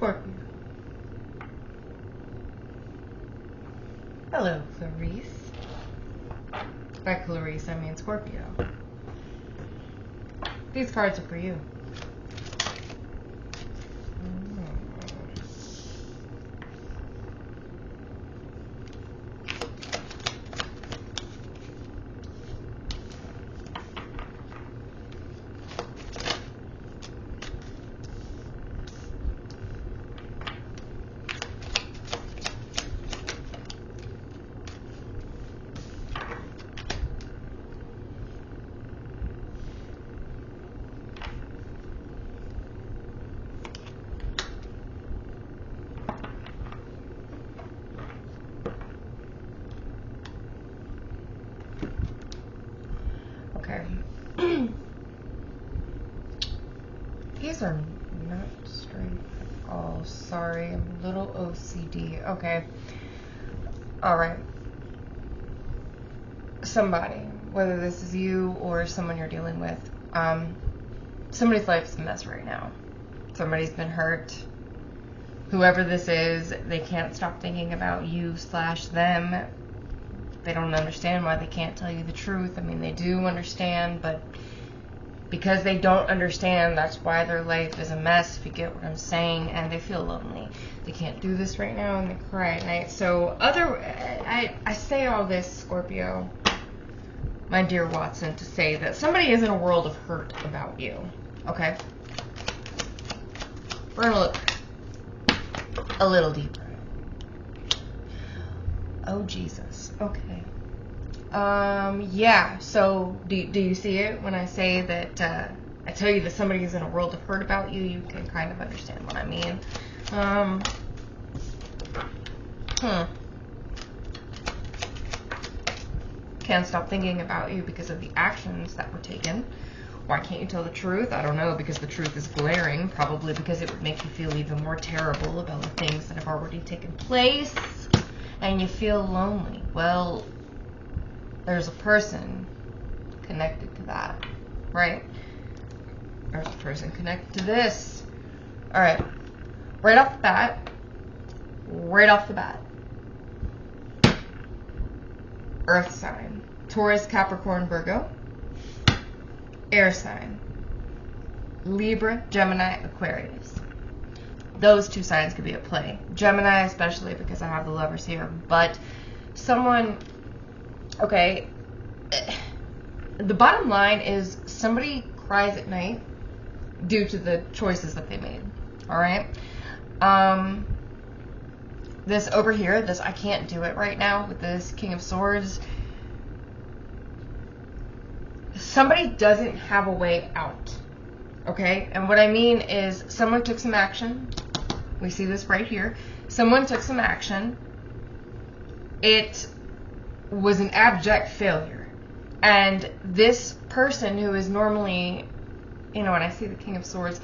Scorpio. Hello, Clarice. By Clarice, I mean Scorpio. These cards are for you. Okay. These are not straight at all. Sorry, I'm a little OCD. Okay. Alright. Somebody, whether this is you or someone you're dealing with, somebody's life's a mess right now. Somebody's been hurt. Whoever this is, they can't stop thinking about you / them. They don't understand why they can't tell you the truth. I mean, they do understand, but because they don't understand, that's why their life is a mess, if you get what I'm saying, and they feel lonely. They can't do this right now, and they cry at night. So I say all this, Scorpio, my dear Watson, to say that somebody is in a world of hurt about you, okay? We're going to look a little deeper. Oh, Jesus. Okay. Yeah, so do you see it when I say that I tell you that somebody is in a world of hurt about you? You can kind of understand what I mean. Can't stop thinking about you because of the actions that were taken. Why can't you tell the truth? I don't know, because the truth is glaring. Probably because it would make you feel even more terrible about the things that have already taken place. And you feel lonely. Well, there's a person connected to that, right? There's a person connected to this. Alright, right off the bat, Earth sign, Taurus, Capricorn, Virgo, air sign, Libra, Gemini, Aquarius. Those two signs could be at play. Gemini especially, because I have the Lovers here. But someone, okay, the bottom line is somebody cries at night due to the choices that they made. Alright? This over here, this I can't do it right now with this King of Swords. Somebody doesn't have a way out. Okay? And what I mean is someone took some action. We see this right here. Someone took some action. It was an abject failure. And this person who is normally, you know, when I see the King of Swords,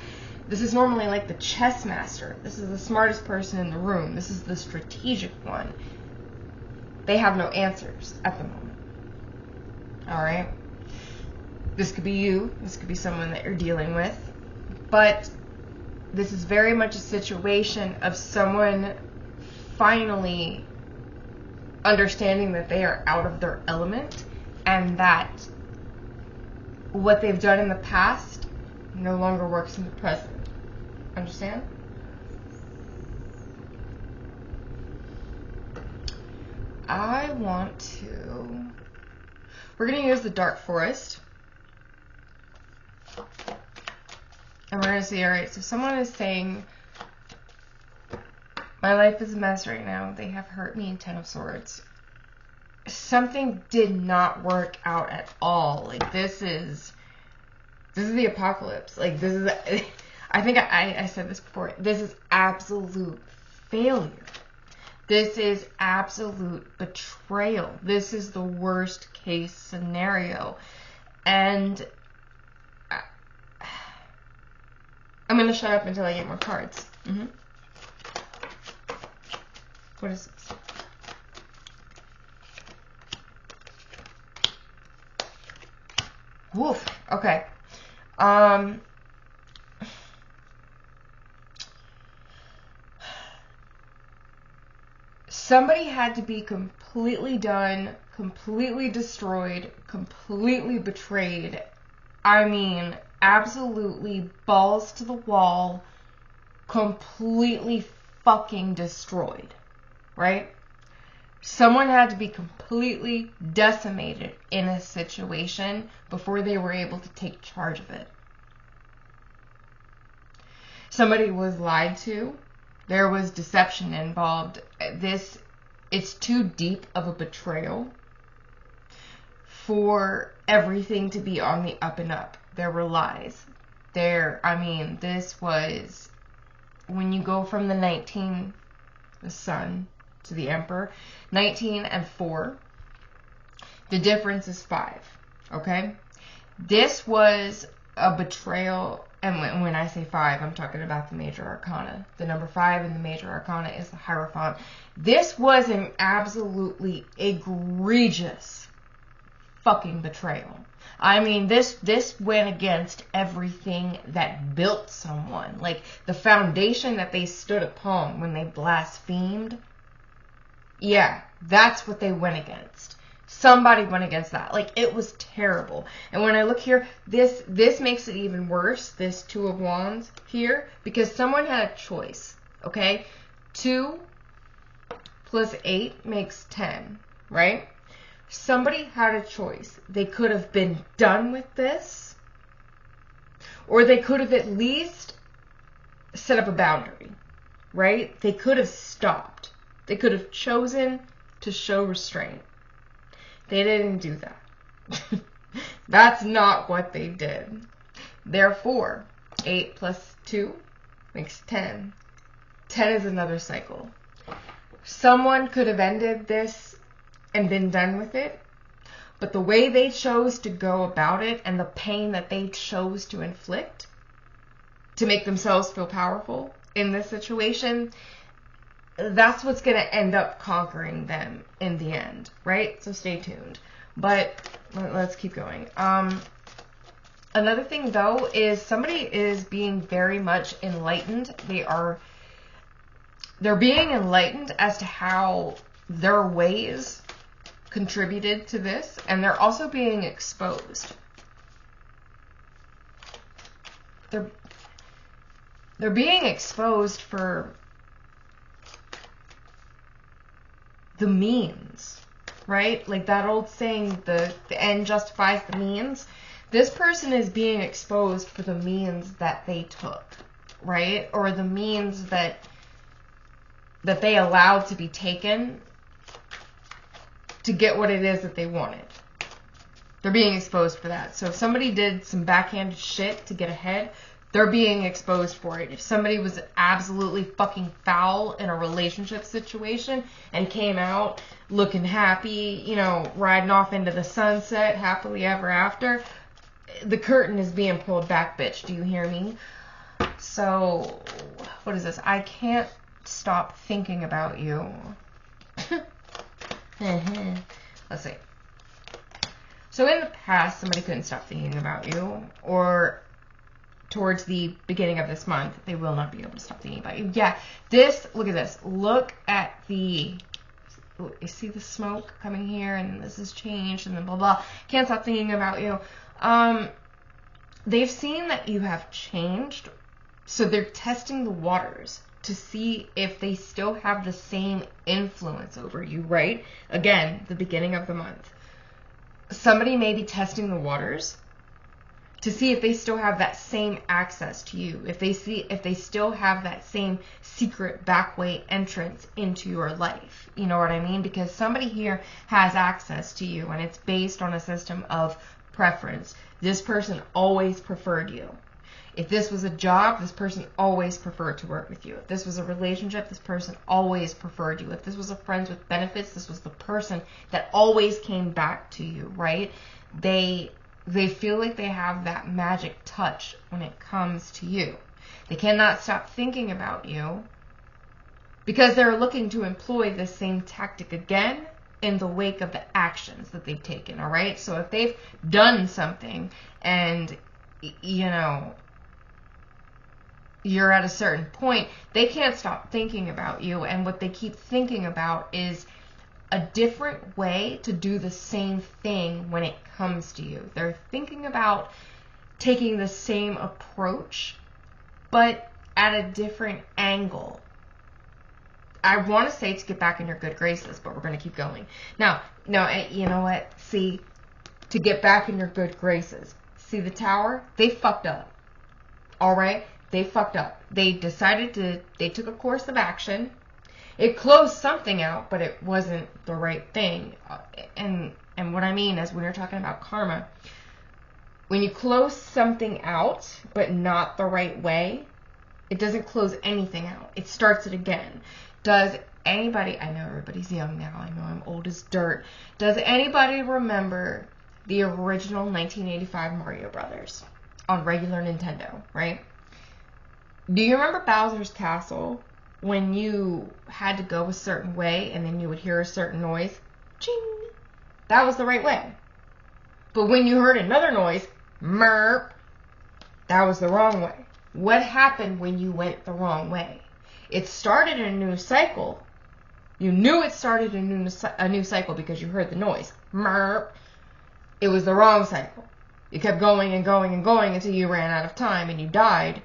this is normally like the chess master. This is the smartest person in the room. This is the strategic one. They have no answers at the moment. Alright? This could be you. This could be someone that you're dealing with. But this is very much a situation of someone finally understanding that they are out of their element and that what they've done in the past no longer works in the present. Understand? I want to... We're going to use the Dark Forest. And we're going to see, alright, so someone is saying, my life is a mess right now. They have hurt me in 10 of Swords. Something did not work out at all. Like, this is the apocalypse. Like, this is, I think I said this before. This is absolute failure. This is absolute betrayal. This is the worst case scenario. And I'm going to shut up until I get more cards. What is this? Woof. Okay. Somebody had to be completely done, completely destroyed, completely betrayed. I mean, absolutely balls to the wall, completely fucking destroyed, right? Someone had to be completely decimated in a situation before they were able to take charge of it. Somebody was lied to. There was deception involved. It's too deep of a betrayal for everything to be on the up and up. There were lies. This was, when you go from the sun to the Emperor, 19 and 4, the difference is 5, okay? This was a betrayal, and when I say 5, I'm talking about the major arcana. The number 5 in the major arcana is the Hierophant. This was an absolutely egregious fucking betrayal. I mean, this went against everything that built someone. Like, the foundation that they stood upon when they blasphemed. Yeah, that's what they went against. Somebody went against that. Like, it was terrible. And when I look here, this makes it even worse, this 2 of Wands here, because someone had a choice, okay? 2 plus 8 makes 10, right? Somebody had a choice. They could have been done with this, or they could have at least set up a boundary, right? They could have stopped. They could have chosen to show restraint. They didn't do that. That's not what they did. Therefore, 8 plus 2 makes 10. 10 is another cycle. Someone could have ended this and been done with it, but the way they chose to go about it and the pain that they chose to inflict to make themselves feel powerful in this situation, that's what's going to end up conquering them in the end, right? So stay tuned. But let's keep going. Another thing, though, is somebody is being very much enlightened. They're being enlightened as to how their ways contributed to this, and they're also being exposed. They're being exposed for the means, right? Like that old saying, the end justifies the means. This person is being exposed for the means that they took, right? Or the means that they allowed to be taken to get what it is that they wanted. They're being exposed for that. So if somebody did some backhanded shit to get ahead, they're being exposed for it. If somebody was absolutely fucking foul in a relationship situation and came out looking happy, you know, riding off into the sunset, happily ever after, the curtain is being pulled back, bitch. Do you hear me? So, what is this? I can't stop thinking about you. Let's see. So in the past, somebody couldn't stop thinking about you, or towards the beginning of this month, they will not be able to stop thinking about you. Yeah, look at this. Look at you see the smoke coming here, and this has changed, and then blah, blah. Can't stop thinking about you. They've seen that you have changed, so they're testing the waters to see if they still have the same influence over you, right? Again, the beginning of the month. Somebody may be testing the waters to see if they still have that same access to you, if they still have that same secret back way entrance into your life. You know what I mean? Because somebody here has access to you, and it's based on a system of preference. This person always preferred you. If this was a job, this person always preferred to work with you. If this was a relationship, this person always preferred you. If this was a friends with benefits, this was the person that always came back to you, right? They feel like they have that magic touch when it comes to you. They cannot stop thinking about you because they're looking to employ the same tactic again in the wake of the actions that they've taken, all right? So if they've done something and, you know, you're at a certain point, they can't stop thinking about you. And what they keep thinking about is a different way to do the same thing when it comes to you. They're thinking about taking the same approach, but at a different angle. I want to say to get back in your good graces, but we're going to keep going. Now, you know what? See, to get back in your good graces. See the tower? They fucked up. All right? They fucked up. They took a course of action. It closed something out, but it wasn't the right thing. And what I mean is when you're talking about karma, when you close something out, but not the right way, it doesn't close anything out. It starts it again. Does anybody, I know everybody's young now, I know I'm old as dirt. Does anybody remember the original 1985 Mario Brothers on regular Nintendo, right? Do you remember Bowser's Castle when you had to go a certain way and then you would hear a certain noise? Ching! That was the right way. But when you heard another noise, merp, that was the wrong way. What happened when you went the wrong way? It started a new cycle. You knew it started a new cycle because you heard the noise. Merp. It was the wrong cycle. You kept going and going and going until you ran out of time and you died.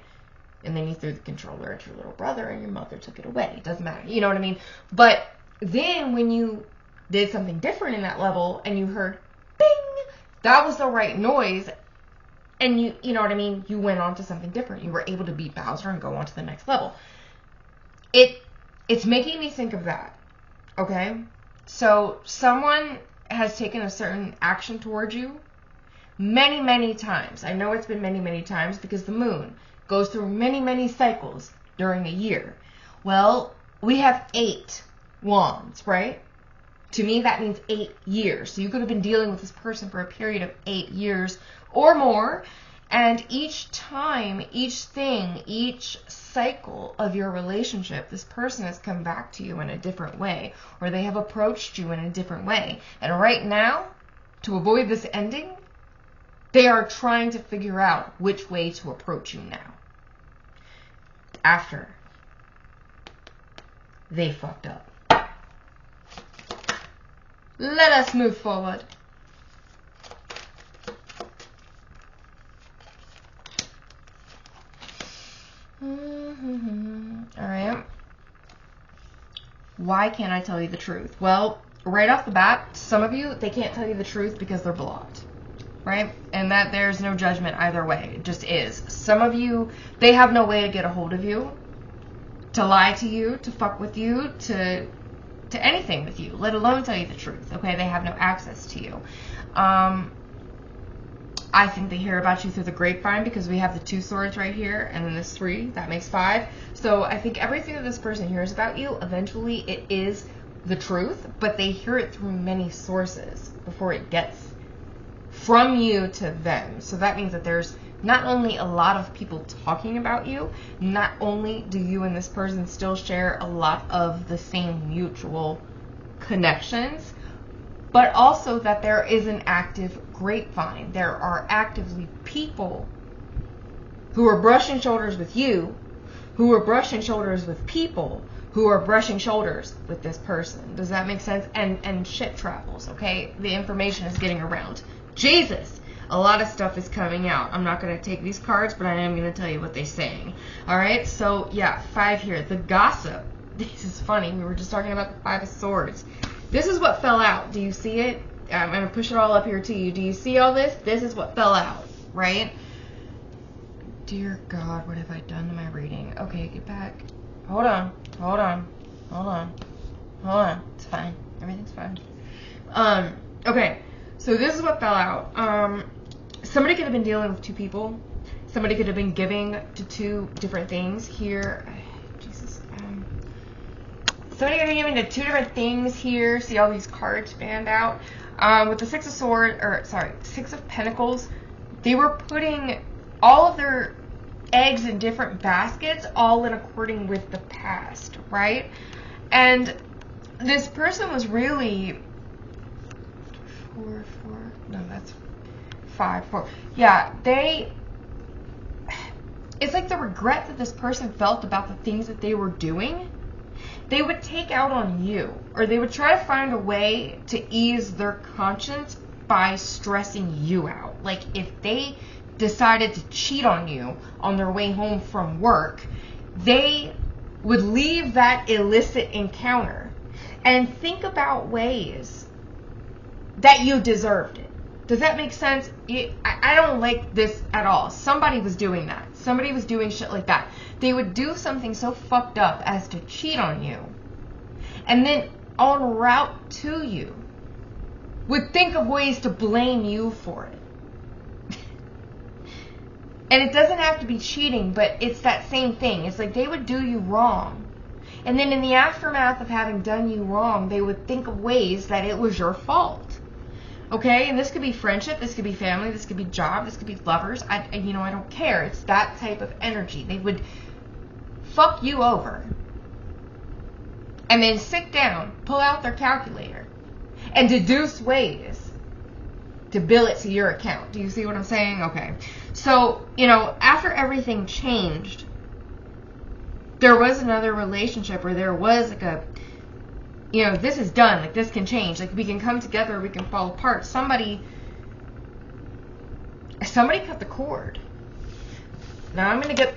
And then you threw the controller at your little brother and your mother took it away. It doesn't matter. You know what I mean? But then when you did something different in that level and you heard bing, that was the right noise. And you know what I mean? You went on to something different. You were able to beat Bowser and go on to the next level. It's making me think of that. Okay? So someone has taken a certain action towards you many, many times. I know it's been many, many times because the moon goes through many, many cycles during a year. Well, we have 8 wands, right? To me, that means 8 years. So you could have been dealing with this person for a period of 8 years or more. And each time, each thing, each cycle of your relationship, this person has come back to you in a different way, or they have approached you in a different way. And right now, to avoid this ending, they are trying to figure out which way to approach you now. After they fucked up. Let us move forward. Alright. Why can't I tell you the truth? Well, right off the bat, some of you, they can't tell you the truth because they're blocked. Right? And that there's no judgment either way. It just is. Some of you, they have no way to get a hold of you, to lie to you, to fuck with you, to anything with you, let alone tell you the truth. Okay? They have no access to you. I think they hear about you through the grapevine because we have the 2 swords right here and then this 3. That makes 5. So I think everything that this person hears about you, eventually it is the truth, but they hear it through many sources before it gets from you to them. So that means that there's not only a lot of people talking about you, not only do you and this person still share a lot of the same mutual connections, but also that there is an active grapevine. There are actively people who are brushing shoulders with you, who are brushing shoulders with people, who are brushing shoulders with this person. Does that make sense? And shit travels, okay? The information is getting around. Jesus! A lot of stuff is coming out. I'm not going to take these cards, but I am going to tell you what they're saying. Alright, so yeah, 5 here. The gossip. This is funny. We were just talking about the 5 of Swords. This is what fell out. Do you see it? I'm going to push it all up here to you. Do you see all this? This is what fell out, right? Dear God, what have I done to my reading? Okay, get back. Hold on. Hold on. Hold on. Hold on. It's fine. Everything's fine. Okay. So this is what fell out. Somebody could have been dealing with 2 people. Somebody could have been giving to 2 different things here. Jesus. Somebody could have been giving to 2 different things here. See all these cards fanned out. With the 6 of Pentacles, they were putting all of their eggs in different baskets, all in according with the past, right? And this person was really 4, 4, no, that's 5, 4. Yeah, it's like the regret that this person felt about the things that they were doing, they would take out on you, or they would try to find a way to ease their conscience by stressing you out. Like if they decided to cheat on you on their way home from work, they would leave that illicit encounter and think about ways that you deserved it. Does that make sense? I don't like this at all. Somebody was doing that. Somebody was doing shit like that. They would do something so fucked up as to cheat on you, and then en route to you would think of ways to blame you for it. And it doesn't have to be cheating, but it's that same thing. It's like they would do you wrong, and then in the aftermath of having done you wrong, they would think of ways that it was your fault. Okay, and this could be friendship, this could be family, this could be job, this could be lovers. I don't care. It's that type of energy. They would fuck you over and then sit down, pull out their calculator, and deduce ways to bill it to your account. Do you see what I'm saying? Okay. So, after everything changed, there was another relationship, or there was like a, this is done. Like, this can change. Like, we can come together, we can fall apart. Somebody cut the cord. Now, I'm going to get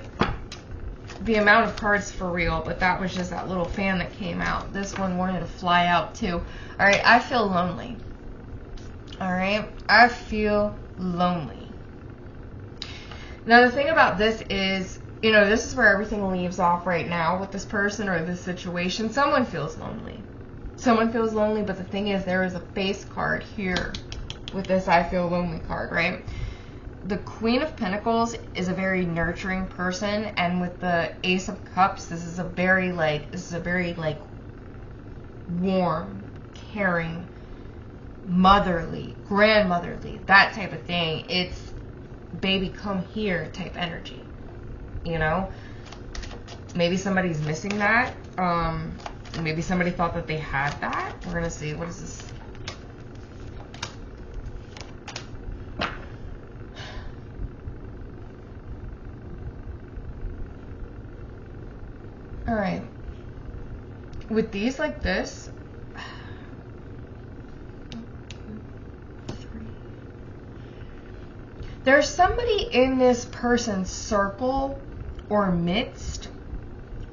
the amount of cards for real, but that was just that little fan that came out. This one wanted to fly out, too. All right, I feel lonely. All right, I feel lonely. Now, the thing about this is, this is where everything leaves off right now with this person or this situation. Someone feels lonely. Someone feels lonely, but the thing is, there is a face card here with this I feel lonely card, right? The Queen of Pentacles is a very nurturing person, and with the Ace of Cups, this is a very warm, caring, motherly, grandmotherly, that type of thing. It's baby come here type energy, Maybe somebody's missing that. Maybe somebody thought that they had that. We're going to see. What is this? All right. With these like this, 1, 2, 3. There's somebody in this person's circle or midst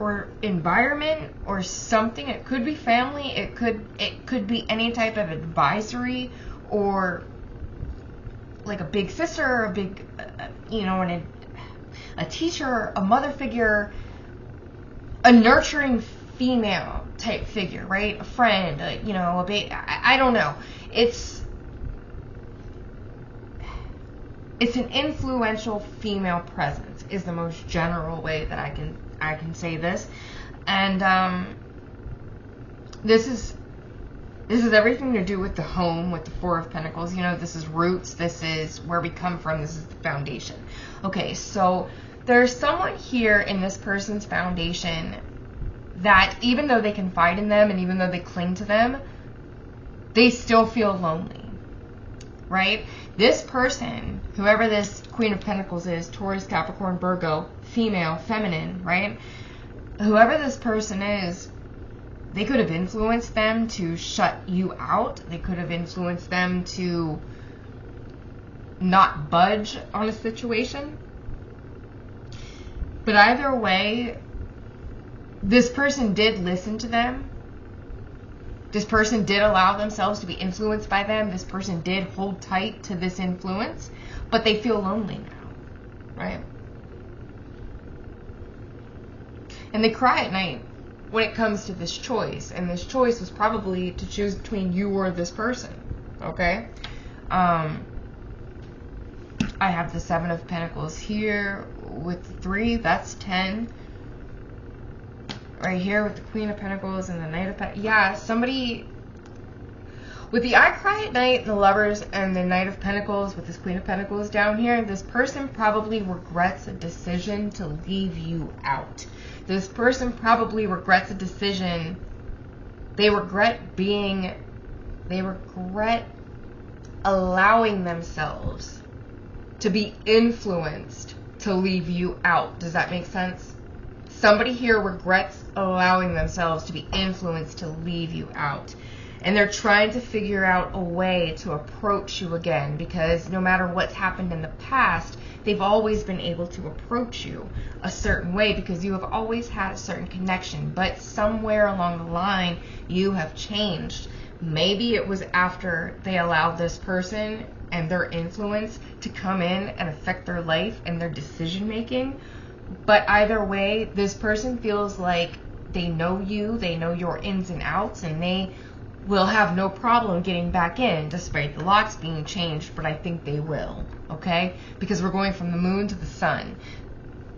or environment or something. It could be family, it could be any type of advisory, or like a big sister, or a big a teacher, a mother figure, a nurturing female type figure, right? A friend, a baby. I don't know. It's an influential female presence is the most general way that I can say this. And this is everything to do with the home, with the Four of Pentacles. This is roots, this is where we come from, this is the foundation. Okay, so there's someone here in this person's foundation that even though they confide in them and even though they cling to them, they still feel lonely, right? This person, whoever this Queen of Pentacles is, Taurus, Capricorn, Virgo, female, feminine, right? Whoever this person is, they could have influenced them to shut you out. They could have influenced them to not budge on a situation. But either way, this person did listen to them. This person did allow themselves to be influenced by them. This person did hold tight to this influence, but they feel lonely now, right? And they cry at night when it comes to this choice. And this choice was probably to choose between you or this person, okay? I have the Seven of Pentacles here with the 3, that's 10. Right here with the Queen of Pentacles and the Knight of Pentacles. Yeah, somebody with the I Cry at Night and the Lovers and the Knight of Pentacles with this Queen of Pentacles down here, this person probably regrets a decision to leave you out. This person probably regrets a decision. They regret allowing themselves to be influenced to leave you out. Does that make sense? Somebody here regrets allowing themselves to be influenced to leave you out. And they're trying to figure out a way to approach you again, because no matter what's happened in the past, they've always been able to approach you a certain way because you have always had a certain connection. But somewhere along the line, you have changed. Maybe it was after they allowed this person and their influence to come in and affect their life and their decision making. But either way, this person feels like they know you, they know your ins and outs, and they will have no problem getting back in despite the locks being changed, but I think they will, okay? Because we're going from the moon to the sun.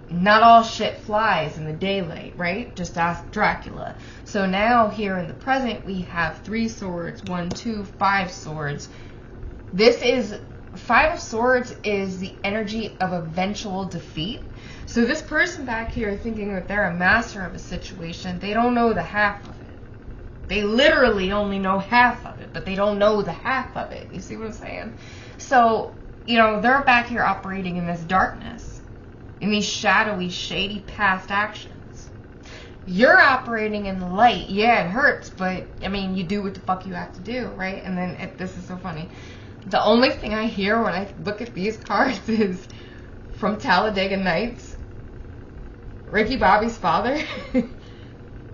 Not all shit flies in the daylight, right? Just ask Dracula. So now here in the present, we have 3 swords, 1, 2, 5 swords. This is, 5 of swords is the energy of eventual defeat. So this person back here thinking that they're a master of a situation, they don't know the half of it. They literally only know half of it, but they don't know the half of it. You see what I'm saying? So, you know, they're back here operating in this darkness, in these shadowy, shady past actions. You're operating in the light. Yeah, it hurts, but, I mean, you do what the fuck you have to do, right? And then, this is so funny. The only thing I hear when I look at these cards is from Talladega Nights, Ricky Bobby's father.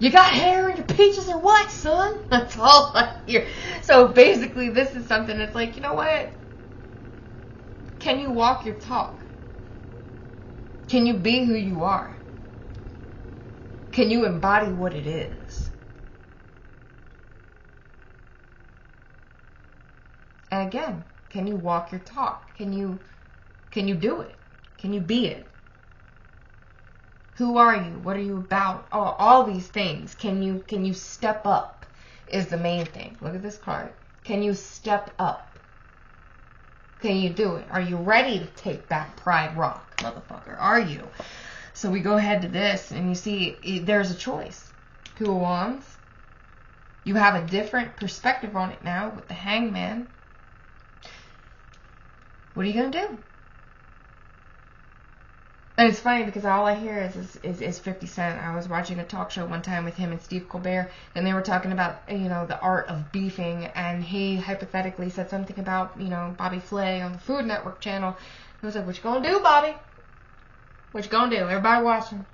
You got hair in your peaches or what, son? That's all I hear. So basically, this is something that's like, you know what? Can you walk your talk? Can you be who you are? Can you embody what it is? And again, can you walk your talk? Can you do it? Can you be it? Who are you? What are you about? Oh, all these things. Can you step up is the main thing. Look at this card. Can you step up? Can you do it? Are you ready to take back Pride Rock, motherfucker? Are you? So we go ahead to this, and you see there's a choice. 2 of Wands. You have a different perspective on it now with the Hangman. What are you going to do? And it's funny because all I hear is 50 Cent. I was watching a talk show one time with him and Steve Colbert, and they were talking about, you know, the art of beefing, and he hypothetically said something about, you know, Bobby Flay on the Food Network channel. He was like, what you gonna do, Bobby? What you gonna do? Everybody watching.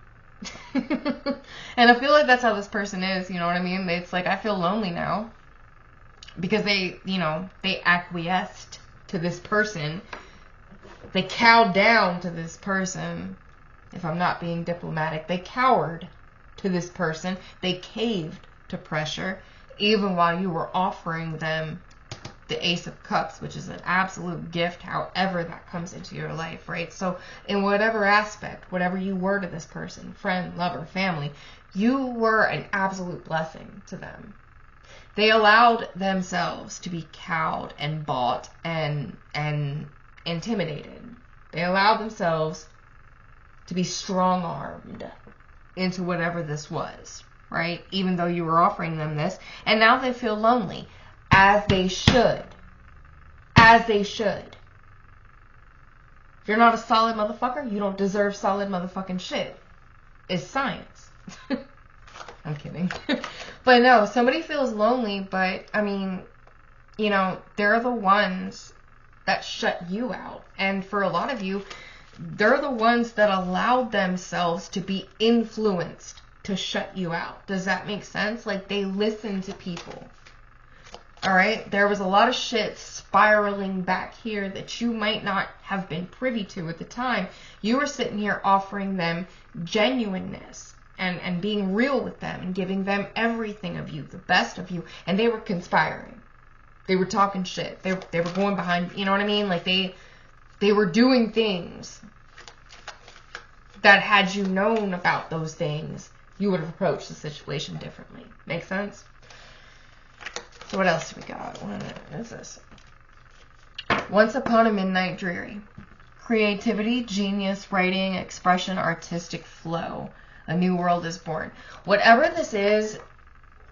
And I feel like that's how this person is, you know what I mean? It's like, I feel lonely now because they, you know, they acquiesced to this person. They cowed down to this person, if I'm not being diplomatic. They cowered to this person. They caved to pressure, even while you were offering them the Ace of Cups, which is an absolute gift, however that comes into your life, right? So in whatever aspect, whatever you were to this person, friend, lover, family, you were an absolute blessing to them. They allowed themselves to be cowed and bought and intimidated. They allowed themselves to be strong-armed into whatever this was, right? Even though you were offering them this. And now they feel lonely, as they should. As they should. If you're not a solid motherfucker, you don't deserve solid motherfucking shit. It's science. I'm kidding. But no, somebody feels lonely, but, I mean, you know, they're the ones that shut you out. And for a lot of you, they're the ones that allowed themselves to be influenced to shut you out. Does that make sense? Like, they listen to people. Alright? There was a lot of shit spiraling back here that you might not have been privy to at the time. You were sitting here offering them genuineness and being real with them and giving them everything of you, the best of you. And they were conspiring. They were talking shit. They were going behind, you know what I mean? Like, they were doing things that, had you known about those things, you would have approached the situation differently. Make sense? So what else do we got? What is this? Once Upon a Midnight Dreary. Creativity, genius, writing, expression, artistic flow. A new world is born. Whatever this is,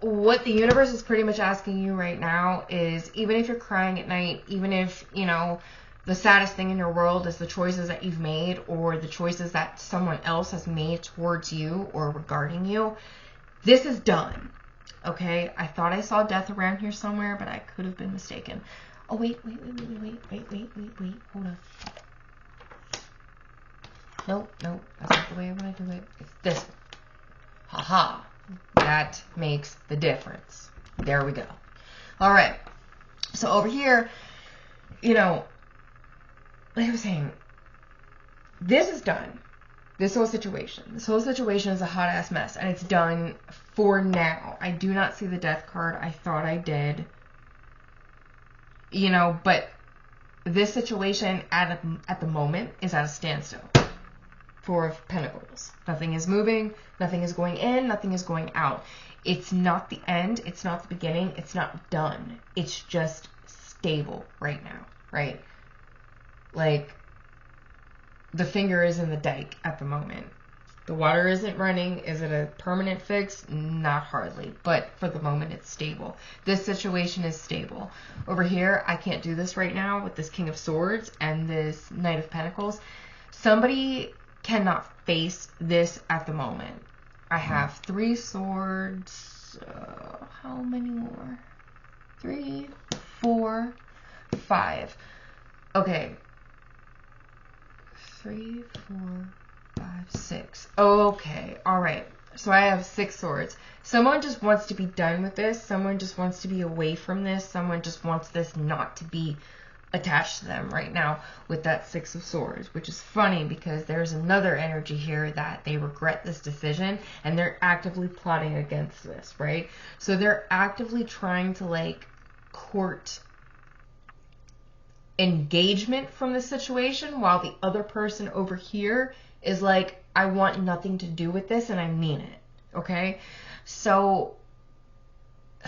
what the universe is pretty much asking you right now is, even if you're crying at night, even if, you know, the saddest thing in your world is the choices that you've made or the choices that someone else has made towards you or regarding you. This is done. Okay? I thought I saw death around here somewhere, but I could have been mistaken. Oh, wait. Hold on. Nope. That's not the way I want to do it. It's this one. Haha. That makes the difference. There we go. All right. So over here, you know, like I was saying, this is done. This whole situation is a hot ass mess, and it's done for now. I do not see the death card. I thought I did. You know, but this situation at the moment is at a standstill. Four of Pentacles. Nothing is moving. Nothing is going in. Nothing is going out. It's not the end. It's not the beginning. It's not done. It's just stable right now, right? Like, the finger is in the dike at the moment. The water isn't running. Is it a permanent fix? Not hardly. But for the moment, it's stable. This situation is stable. Over here, I can't do this right now with this King of Swords and this Knight of Pentacles. Somebody cannot face this at the moment. I have 3 swords. How many more? 3, 4, 5. Okay. 3, 4, 5, 6. Okay. All right. So I have 6 swords. Someone just wants to be done with this. Someone just wants to be away from this. Someone just wants this not to be attached to them right now with that 6 of Swords, which is funny because there's another energy here that they regret this decision and they're actively plotting against this, right? So they're actively trying to like court engagement from the situation while the other person over here is like, I want nothing to do with this and I mean it, okay? So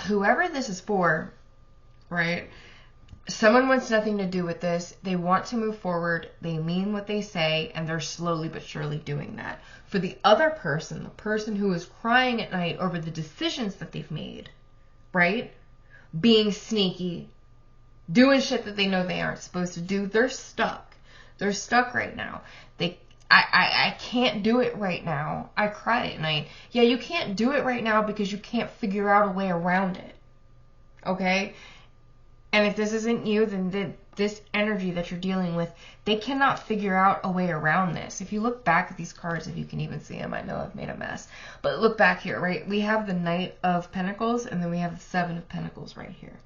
whoever this is for, right? Someone wants nothing to do with this. They want to move forward. They mean what they say, and they're slowly but surely doing that. For the other person, the person who is crying at night over the decisions that they've made, right? Being sneaky, doing shit that they know they aren't supposed to do, they're stuck. They're stuck right now. I can't do it right now. I cry at night. Yeah, you can't do it right now because you can't figure out a way around it. Okay? And if this isn't you, then this energy that you're dealing with, they cannot figure out a way around this. If you look back at these cards, if you can even see them, I know I've made a mess. But look back here, right? We have the Knight of Pentacles, and then we have the 7 of Pentacles right here.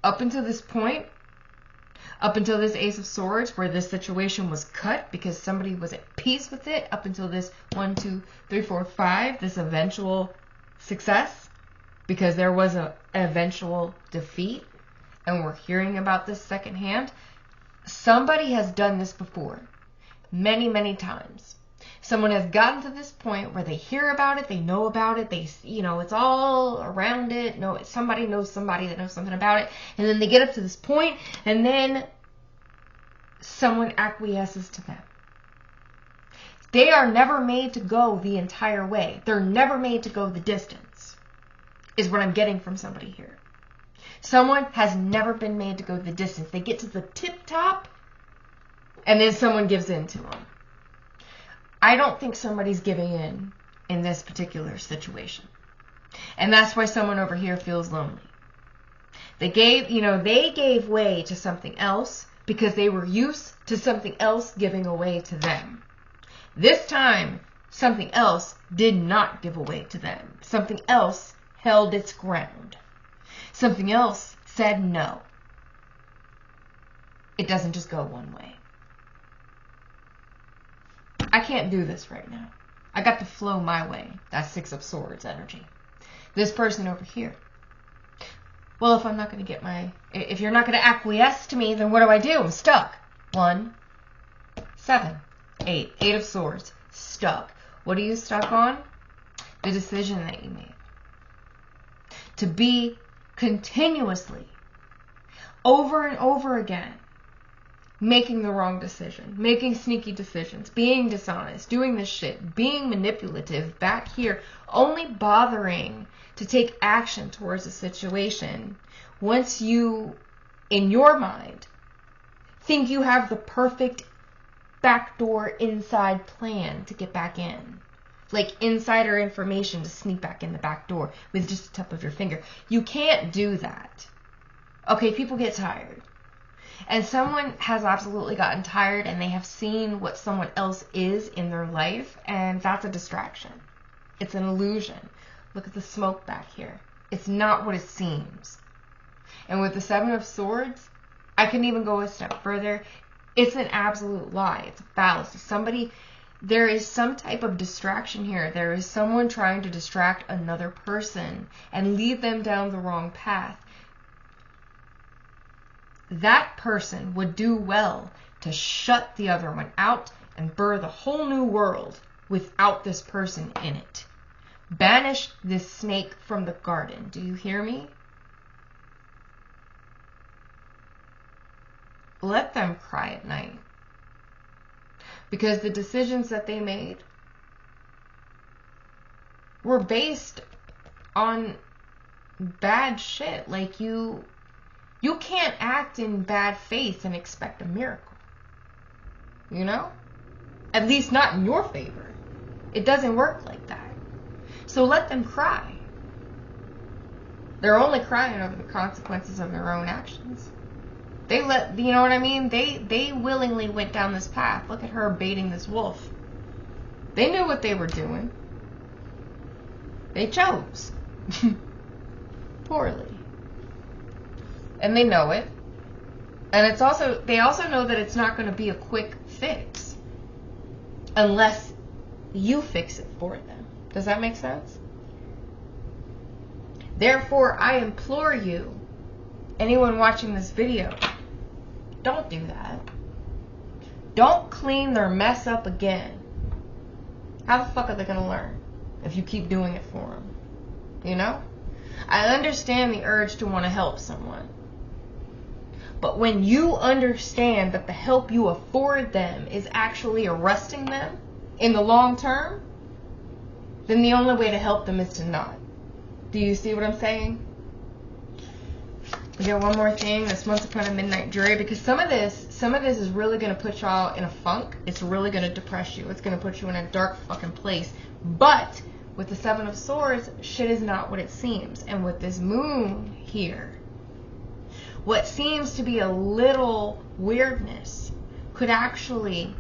Up until this point, up until this Ace of Swords, where this situation was cut because somebody was at peace with it, up until this 1, 2, 3, 4, 5, this eventual success, because there was an eventual defeat, and we're hearing about this secondhand. Somebody has done this before. Many, many times. Someone has gotten to this point where they hear about it, they know about it, they, you know, it's all around it. No, somebody knows somebody that knows something about it. And then they get up to this point, and then someone acquiesces to them. They are never made to go the entire way. They're never made to go the distance, is what I'm getting from somebody here. Someone has never been made to go the distance. They get to the tip top, and then someone gives in to them. I don't think somebody's giving in this particular situation. And that's why someone over here feels lonely. They gave way to something else because they were used to something else giving away to them. This time, something else did not give away to them. Something else held its ground. Something else said no. It doesn't just go one way. I can't do this right now. I got to flow my way. That's 6 of Swords energy. This person over here. Well, if I'm not going to get if you're not going to acquiesce to me, then what do? I'm stuck. 1, 7, 8. 8 of Swords. Stuck. What are you stuck on? The decision that you made. To be continuously, over and over again, making the wrong decision, making sneaky decisions, being dishonest, doing this shit, being manipulative back here, only bothering to take action towards a situation once you, in your mind, think you have the perfect backdoor inside plan to get back in. Like insider information to sneak back in the back door with just a tip of your finger. You can't do that. Okay, people get tired. And someone has absolutely gotten tired and they have seen what someone else is in their life, and that's a distraction. It's an illusion. Look at the smoke back here. It's not what it seems. And with the Seven of Swords, I can even go a step further. It's an absolute lie. It's a fallacy. There is some type of distraction here. There is someone trying to distract another person and lead them down the wrong path. That person would do well to shut the other one out and birth a whole new world without this person in it. Banish this snake from the garden. Do you hear me? Let them cry at night. Because the decisions that they made were based on bad shit. Like you can't act in bad faith and expect a miracle. You know? At least not in your favor. It doesn't work like that. So let them cry. They're only crying over the consequences of their own actions. You know what I mean? They willingly went down this path. Look at her baiting this wolf. They knew what they were doing. They chose. Poorly. And they know it. And they also know that it's not going to be a quick fix unless you fix it for them. Does that make sense? Therefore, I implore you, anyone watching this video, don't do that. Don't clean their mess up again. How the fuck are they going to learn if you keep doing it for them? You know? I understand the urge to want to help someone. But when you understand that the help you afford them is actually arresting them in the long term, then the only way to help them is to not. Do you see what I'm saying? We got one more thing. This Once Upon a Midnight Jury, because some of this is really going to put y'all in a funk. It's really going to depress you. It's going to put you in a dark fucking place. But with the Seven of Swords, shit is not what it seems. And with this moon here, what seems to be a little weirdness could actually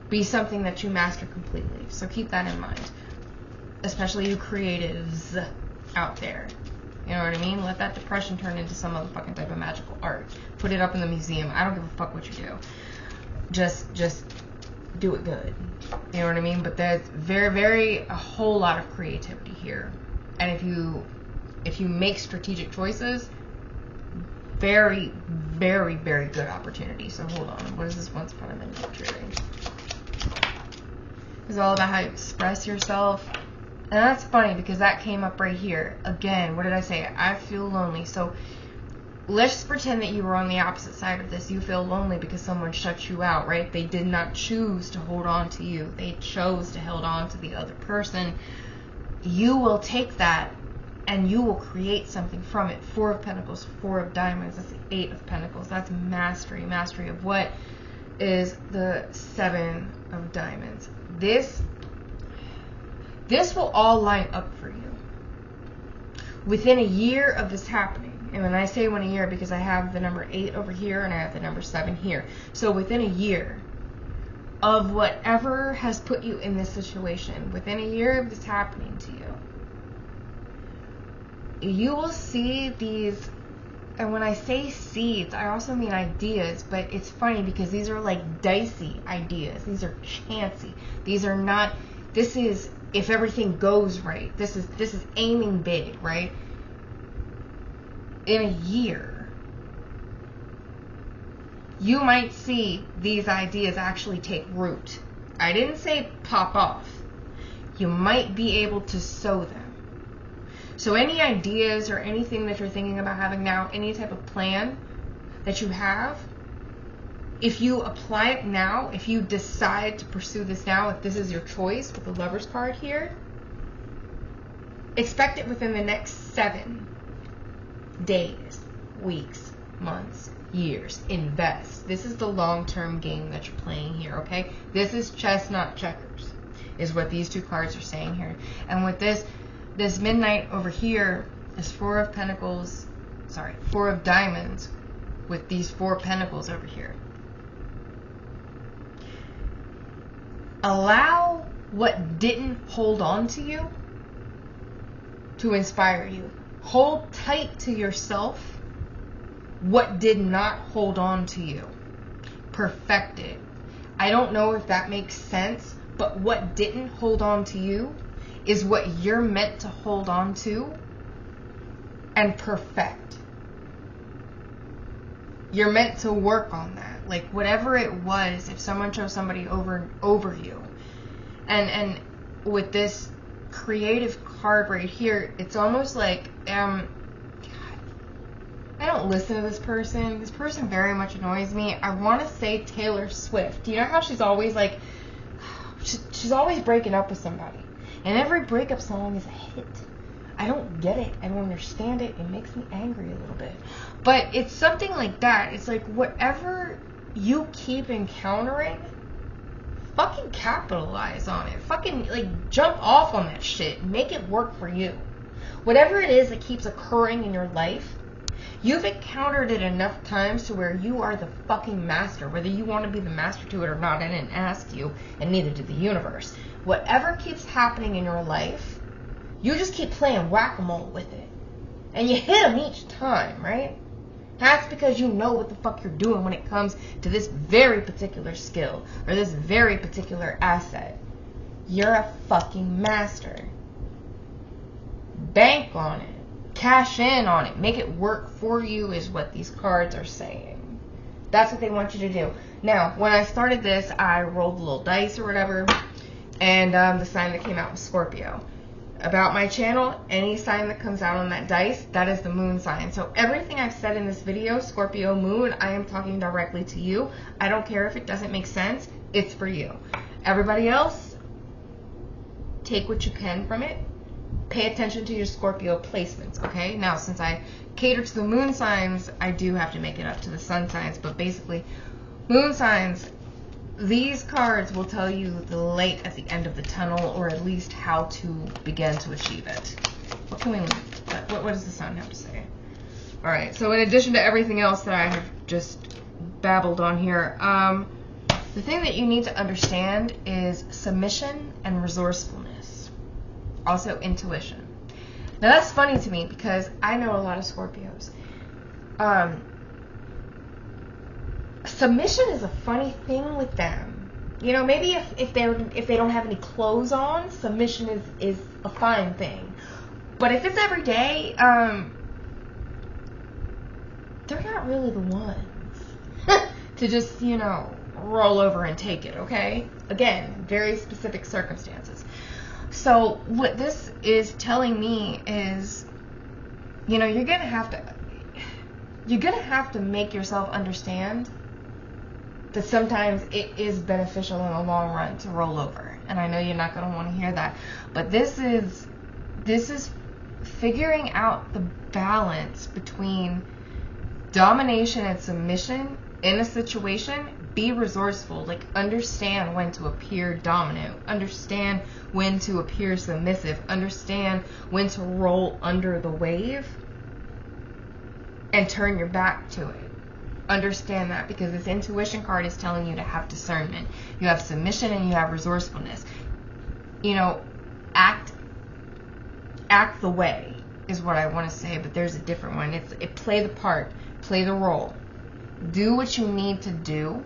be something that you master completely. So keep that in mind. Especially you creatives out there. You know what I mean? Let that depression turn into some other fucking type of magical art. Put it up in the museum. I don't give a fuck what you do. Just do it good. You know what I mean? But there's a whole lot of creativity here. And if you make strategic choices, very, very, very good opportunity. So hold on. What is this Once Upon a Midnight Jury? It's all about how you express yourself. And that's funny because that came up right here. Again, what did I say? I feel lonely. So let's just pretend that you were on the opposite side of this. You feel lonely because someone shut you out, right? They did not choose to hold on to you. They chose to hold on to the other person. You will take that and you will create something from it. 4 of Pentacles, 4 of Diamonds. That's the 8 of Pentacles. That's mastery. Mastery of what is the 7 of Diamonds. This will all line up for you. Within a year of this happening, and when I say within a year, because I have the number 8 over here and I have the number 7 here. So within a year of whatever has put you in this situation, within a year of this happening to you, you will see these, and when I say seeds, I also mean ideas, but it's funny because these are like dicey ideas. These are chancy. These are not, this is if everything goes right. This is aiming big, right? In a year, you might see these ideas actually take root. I didn't say pop off. You might be able to sow them. So any ideas or anything that you're thinking about having now, any type of plan that you have, if you apply it now, if you decide to pursue this now, if this is your choice with the Lover's card here, expect it within the next 7 days, weeks, months, years. Invest. This is the long-term game that you're playing here, okay? This is chess, not checkers, is what these two cards are saying here. And with this midnight over here is Four of Pentacles, sorry, Four of Diamonds with these Four Pentacles over here. Allow what didn't hold on to you to inspire you. Hold tight to yourself what did not hold on to you. Perfect it. I don't know if that makes sense, but what didn't hold on to you is what you're meant to hold on to and perfect. You're meant to work on that. Like whatever it was, if someone chose somebody over you. And with this creative card right here, it's almost like God, I don't listen to this person. This person very much annoys me. I want to say Taylor Swift. You know how she's always like, she's always breaking up with somebody, and every breakup song is a hit. I don't get it. I don't understand it. It makes me angry a little bit. But it's something like that. It's like whatever you keep encountering, fucking capitalize on it. Fucking like jump off on that shit. Make it work for you. Whatever it is that keeps occurring in your life, you've encountered it enough times to where you are the fucking master. Whether you want to be the master to it or not, I didn't ask you, and neither did the universe. Whatever keeps happening in your life, you just keep playing whack-a-mole with it. And you hit them each time, right? That's because you know what the fuck you're doing when it comes to this very particular skill or this very particular asset. You're a fucking master. Bank on it. Cash in on it. Make it work for you is what these cards are saying. That's what they want you to do. Now, when I started this, I rolled a little dice or whatever, and the sign that came out was Scorpio. About my channel, any sign that comes out on that dice, that is the moon sign. So everything I've said in this video, Scorpio moon, I am talking directly to you. I don't care if it doesn't make sense. It's for you. Everybody else, take what you can from it. Pay attention to your Scorpio placements, okay? Now, since I cater to the moon signs, I do have to make it up to the sun signs. But basically, moon signs, these cards will tell you the light at the end of the tunnel, or at least how to begin to achieve it. What can we, what does the sun have to say? All right, so in addition to everything else that I have just babbled on here, the thing that you need to understand is submission and resourcefulness. Also intuition. Now that's funny to me because I know a lot of Scorpios. Submission is a funny thing with them. You know, maybe if they don't have any clothes on, submission is a fine thing. But if it's every day, they're not really the ones to just, you know, roll over and take it, okay? Again, very specific circumstances. So what this is telling me is, you know, you're gonna have to make yourself understand that sometimes it is beneficial in the long run to roll over. And I know you're not going to want to hear that, but this is figuring out the balance between domination and submission in a situation. Be resourceful, like understand when to appear dominant, understand when to appear submissive, understand when to roll under the wave and turn your back to it. Understand that, because this intuition card is telling you to have discernment. You have submission and you have resourcefulness. You know, act the way is what I want to say, but there's a different one. It's play the part, play the role. Do what you need to do.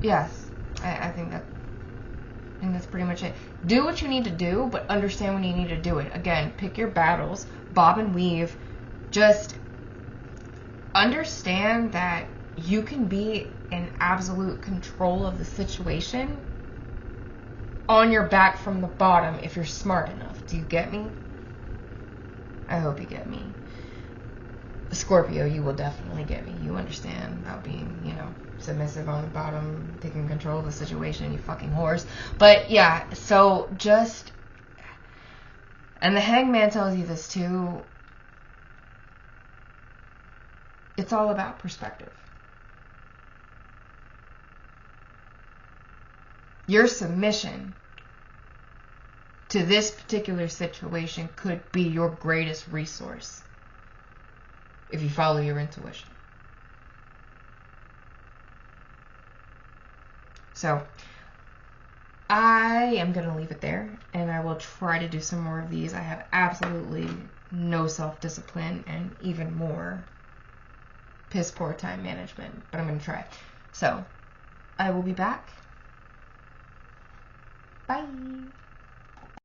Yes, I think that's pretty much it. Do what you need to do, but understand when you need to do it. Again, pick your battles, bob and weave. Just understand that you can be in absolute control of the situation on your back from the bottom if you're smart enough. Do you get me? I hope you get me. Scorpio, you will definitely get me. You understand about being, you know, submissive on the bottom, taking control of the situation, you fucking whores. But yeah, so just, and the Hangman tells you this too, It's all about perspective. Your submission to this particular situation could be your greatest resource if you follow your intuition. So I am going to leave it there, and I will try to do some more of these. I have absolutely no self-discipline and even more piss poor time management, but I'm going to try. So I will be back. Bye.